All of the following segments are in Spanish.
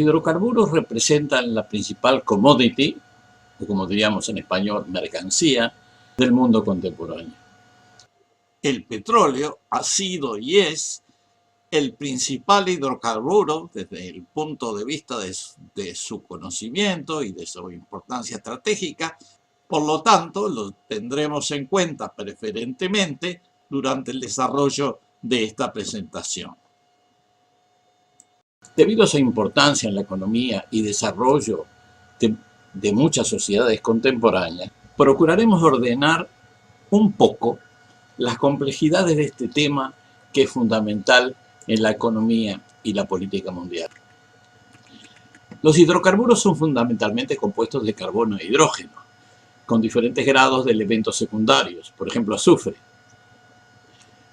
hidrocarburos representan la principal commodity, o como diríamos en español, mercancía, del mundo contemporáneo. El petróleo ha sido y es el principal hidrocarburo desde el punto de vista de su conocimiento y de su importancia estratégica. Por lo tanto, lo tendremos en cuenta preferentemente durante el desarrollo de esta presentación. Debido a su importancia en la economía y desarrollo de muchas sociedades contemporáneas, procuraremos ordenar un poco las complejidades de este tema que es fundamental en la economía y la política mundial. Los hidrocarburos son fundamentalmente compuestos de carbono e hidrógeno, con diferentes grados de elementos secundarios, por ejemplo azufre.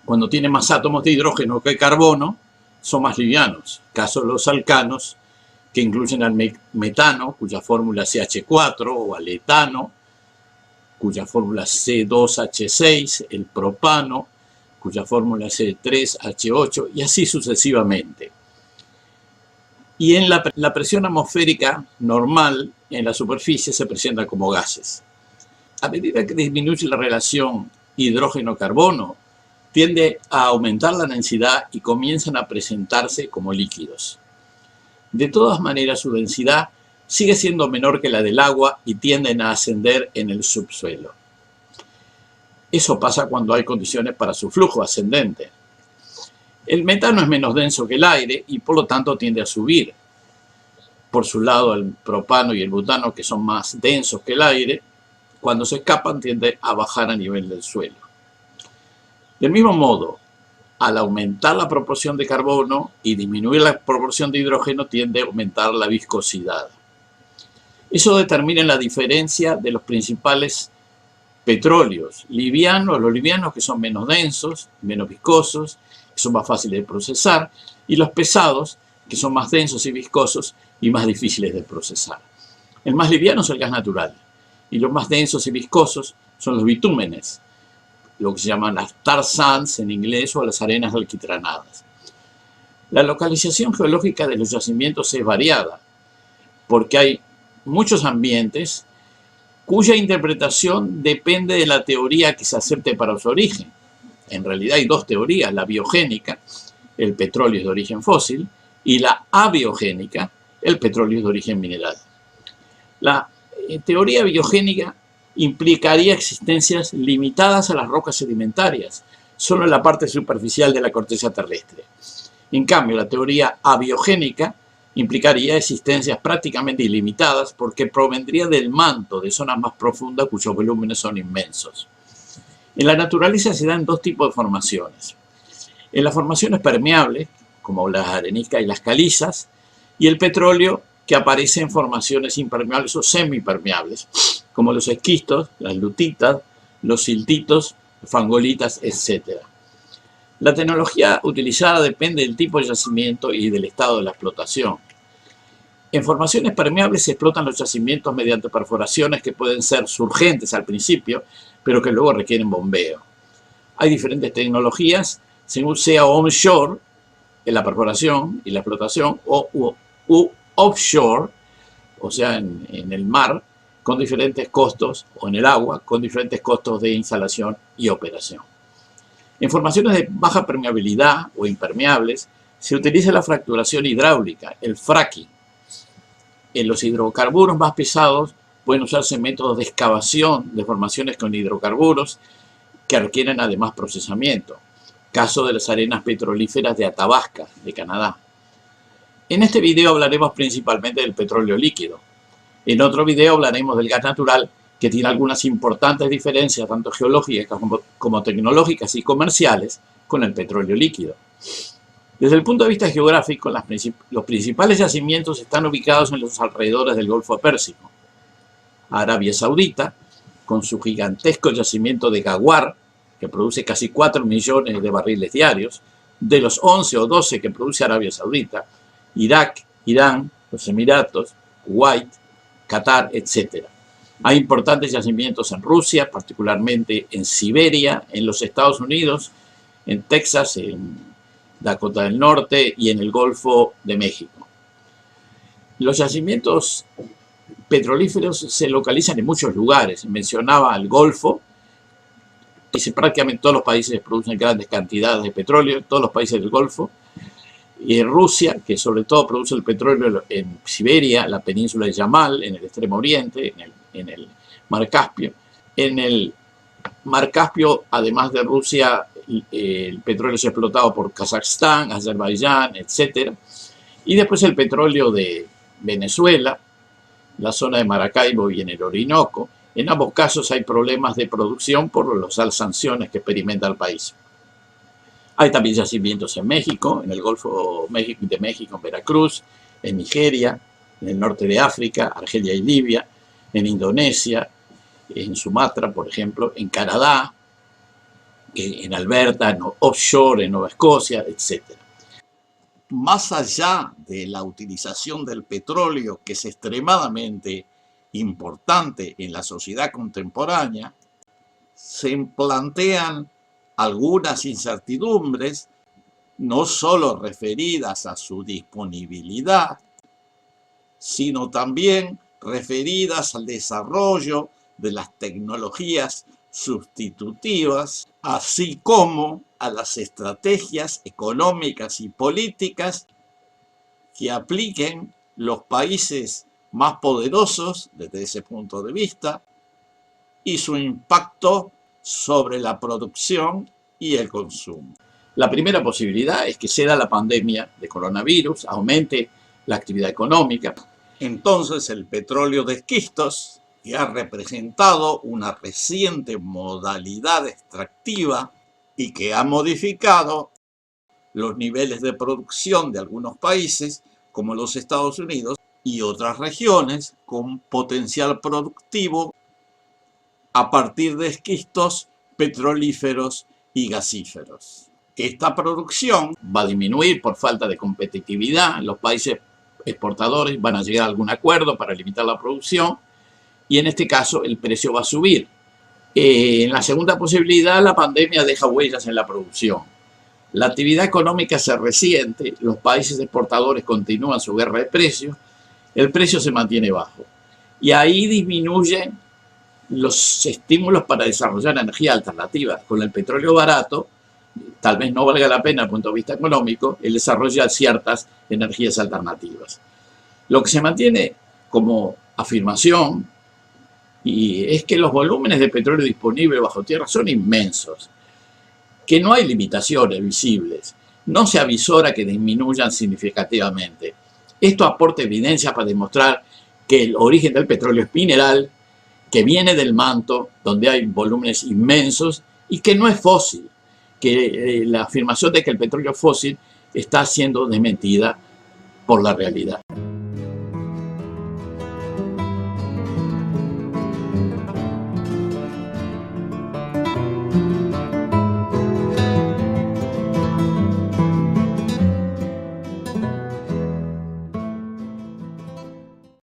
Cuando tiene más átomos de hidrógeno que carbono, son más livianos, caso de los alcanos, que incluyen al metano, cuya fórmula es CH4, o al etano, cuya fórmula es C2H6, el propano, cuya fórmula es C3H8, y así sucesivamente. Y en la presión atmosférica normal, en la superficie, se presentan como gases. A medida que disminuye la relación hidrógeno-carbono, tiende a aumentar la densidad y comienzan a presentarse como líquidos. De todas maneras, su densidad sigue siendo menor que la del agua y tienden a ascender en el subsuelo. Eso pasa cuando hay condiciones para su flujo ascendente. El metano es menos denso que el aire y por lo tanto tiende a subir. Por su lado, el propano y el butano, que son más densos que el aire, cuando se escapan tienden a bajar a nivel del suelo. Del mismo modo, al aumentar la proporción de carbono y disminuir la proporción de hidrógeno, tiende a aumentar la viscosidad. Eso determina la diferencia de los principales petróleos livianos, los livianos que son menos densos, menos viscosos, que son más fáciles de procesar, y los pesados, que son más densos y viscosos y más difíciles de procesar. El más liviano es el gas natural, y los más densos y viscosos son los bitúmenes, lo que se llaman las tar sands en inglés o las arenas alquitranadas. La localización geológica de los yacimientos es variada, porque hay muchos ambientes cuya interpretación depende de la teoría que se acepte para su origen. En realidad hay dos teorías, la biogénica, el petróleo es de origen fósil, y la abiogénica, el petróleo es de origen mineral. La teoría biogénica implicaría existencias limitadas a las rocas sedimentarias, solo en la parte superficial de la corteza terrestre. En cambio, la teoría abiogénica implicaría existencias prácticamente ilimitadas porque provendría del manto de zonas más profundas cuyos volúmenes son inmensos. En la naturaleza se dan dos tipos de formaciones. En las formaciones permeables, como las areniscas y las calizas, y el petróleo, que aparece en formaciones impermeables o semipermeables, como los esquistos, las lutitas, los siltitos, fangolitas, etc. La tecnología utilizada depende del tipo de yacimiento y del estado de la explotación. En formaciones permeables se explotan los yacimientos mediante perforaciones que pueden ser surgentes al principio, pero que luego requieren bombeo. Hay diferentes tecnologías, según sea onshore, en la perforación y la explotación, o offshore, o sea, en el mar, con diferentes costos, o en el agua, con diferentes costos de instalación y operación. En formaciones de baja permeabilidad o impermeables, se utiliza la fracturación hidráulica, el fracking. En los hidrocarburos más pesados pueden usarse métodos de excavación de formaciones con hidrocarburos que requieren además procesamiento. Caso de las arenas petrolíferas de Athabasca, de Canadá. En este video hablaremos principalmente del petróleo líquido. En otro video hablaremos del gas natural, que tiene algunas importantes diferencias, tanto geológicas como tecnológicas y comerciales, con el petróleo líquido. Desde el punto de vista geográfico, los principales yacimientos están ubicados en los alrededores del Golfo Pérsico. Arabia Saudita, con su gigantesco yacimiento de Ghawar, que produce casi 4 millones de barriles diarios, de los 11 o 12 que produce Arabia Saudita, Irak, Irán, los Emiratos, Kuwait, Qatar, etc. Hay importantes yacimientos en Rusia, particularmente en Siberia, en los Estados Unidos, en Texas, en Dakota del Norte y en el Golfo de México. Los yacimientos petrolíferos se localizan en muchos lugares. Mencionaba el Golfo, y prácticamente todos los países producen grandes cantidades de petróleo, todos los países del Golfo. Y en Rusia, que sobre todo produce el petróleo en Siberia, la península de Yamal, en el extremo oriente, en el Mar Caspio. En el Mar Caspio, además de Rusia, el petróleo es explotado por Kazajstán, Azerbaiyán, etc. Y después el petróleo de Venezuela, la zona de Maracaibo y en el Orinoco. En ambos casos hay problemas de producción por las sanciones que experimenta el país. Hay también yacimientos en México, en el Golfo de México, en Veracruz, en Nigeria, en el norte de África, Argelia y Libia, en Indonesia, en Sumatra, por ejemplo, en Canadá, en Alberta, en offshore, en Nueva Escocia, etc. Más allá de la utilización del petróleo, que es extremadamente importante en la sociedad contemporánea, se plantean algunas incertidumbres, no solo referidas a su disponibilidad, sino también referidas al desarrollo de las tecnologías sustitutivas, así como a las estrategias económicas y políticas que apliquen los países más poderosos desde ese punto de vista y su impacto sobre la producción y el consumo. La primera posibilidad es que se da la pandemia de coronavirus, aumente la actividad económica. Entonces el petróleo de esquistos, que ha representado una reciente modalidad extractiva y que ha modificado los niveles de producción de algunos países, como los Estados Unidos y otras regiones con potencial productivo a partir de esquistos petrolíferos y gasíferos. Esta producción va a disminuir por falta de competitividad. Los países exportadores van a llegar a algún acuerdo para limitar la producción y en este caso el precio va a subir. En la segunda posibilidad, la pandemia deja huellas en la producción. La actividad económica se resiente, los países exportadores continúan su guerra de precios, el precio se mantiene bajo. Y ahí disminuyen los estímulos para desarrollar energía alternativa. Con el petróleo barato, tal vez no valga la pena desde el punto de vista económico el desarrollo de ciertas energías alternativas. Lo que se mantiene como afirmación y es que los volúmenes de petróleo disponible bajo tierra son inmensos, que no hay limitaciones visibles, no se avisora que disminuyan significativamente. Esto aporta evidencia para demostrar que el origen del petróleo es mineral, que viene del manto, donde hay volúmenes inmensos, y que no es fósil, que la afirmación de que el petróleo es fósil está siendo desmentida por la realidad.